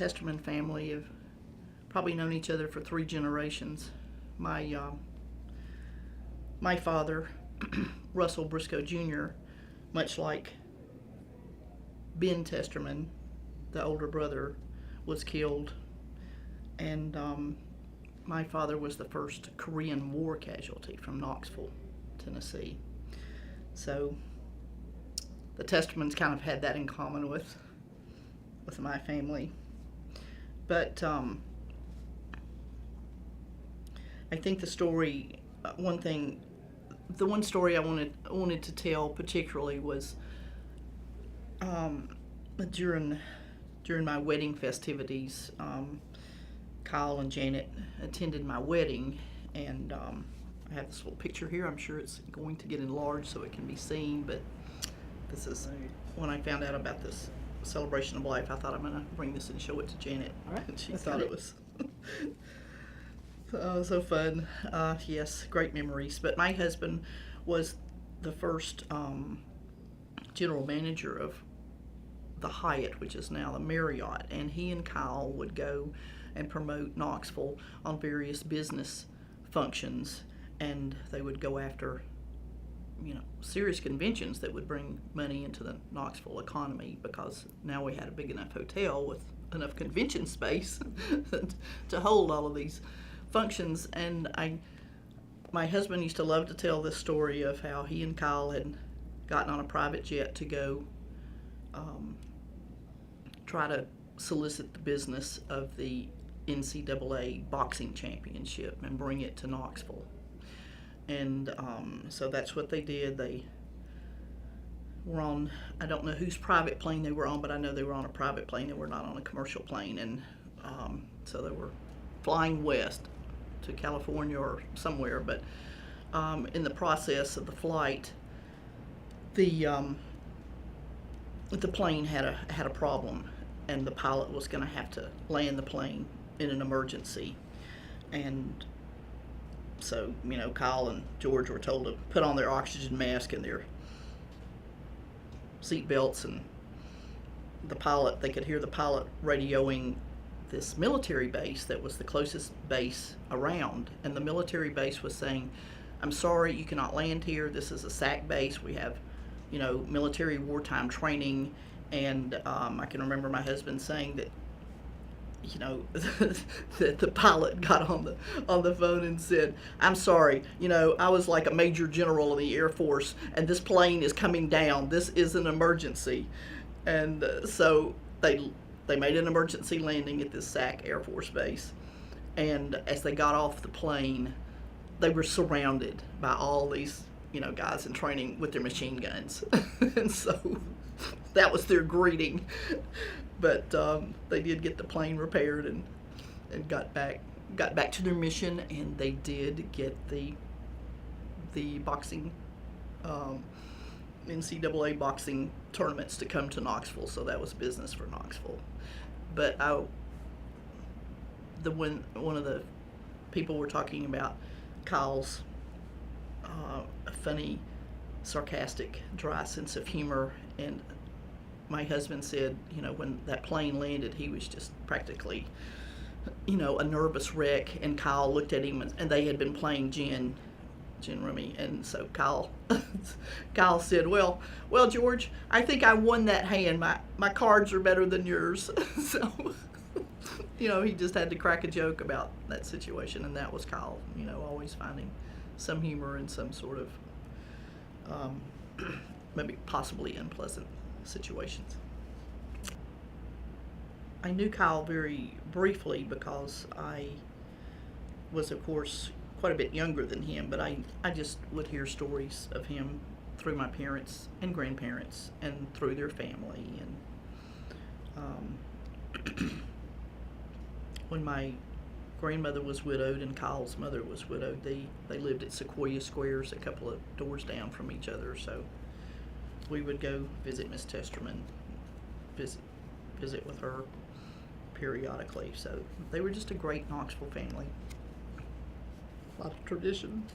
Testerman family have probably known each other for 3 generations. My father, Russell Briscoe Jr., much like Ben Testerman, the older brother, was killed, and my father was the first Korean War casualty from Knoxville, Tennessee. So the Testermans kind of had that in common with my family. But I think the story, the one story I wanted to tell particularly was during my wedding festivities. Kyle and Janet attended my wedding, and I have this little picture here. I'm sure it's going to get enlarged so it can be seen, but this is when I found out about this celebration of life. I thought I'm going to bring this and show it to Janet. All right. And she thought it was so fun. Yes, great memories. But my husband was the first general manager of the Hyatt, which is now the Marriott, and he and Kyle would go and promote Knoxville on various business functions, and they would go after serious conventions that would bring money into the Knoxville economy, because now we had a big enough hotel with enough convention space to hold all of these functions. And my husband used to love to tell this story of how he and Kyle had gotten on a private jet to go try to solicit the business of the NCAA boxing championship and bring it to Knoxville. And so that's what they did. They were on, I don't know whose private plane they were on, but I know they were on a private plane. They were not on a commercial plane. And so they were flying west to California or somewhere. But in the process of the flight, the plane had a problem, and the pilot was going to have to land the plane in an emergency. And so, Kyle and George were told to put on their oxygen mask and their seat belts, and they could hear the pilot radioing this military base that was the closest base around, and the military base was saying, "I'm sorry, you cannot land here. This is a SAC base. We have, military wartime training." And I can remember my husband saying that, that the pilot got on the phone and said, "I'm sorry, I was like a major general in the Air Force, and this plane is coming down. This is an emergency." And so they made an emergency landing at this SAC Air Force Base. And as they got off the plane, they were surrounded by all these, guys in training with their machine guns. And so that was their greeting. But they did get the plane repaired and got back to their mission, and they did get the boxing NCAA boxing tournaments to come to Knoxville. So that was business for Knoxville. But one of the people were talking about Kyle's funny, sarcastic, dry sense of humor, and my husband said, when that plane landed, he was just practically, a nervous wreck. And Kyle looked at him, and they had been playing gin rummy. And so Kyle said, well, George, I think I won that hand. My cards are better than yours." So, he just had to crack a joke about that situation, and that was Kyle, always finding some humor in some sort of maybe possibly unpleasant situations. I knew Kyle very briefly because I was, of course, quite a bit younger than him, but I just would hear stories of him through my parents and grandparents and through their family. And when my grandmother was widowed and Kyle's mother was widowed, they lived at Sequoia Squares, a couple of doors down from each other. So we would go visit Miss Testerman, visit with her periodically. So they were just a great Knoxville family. A lot of tradition.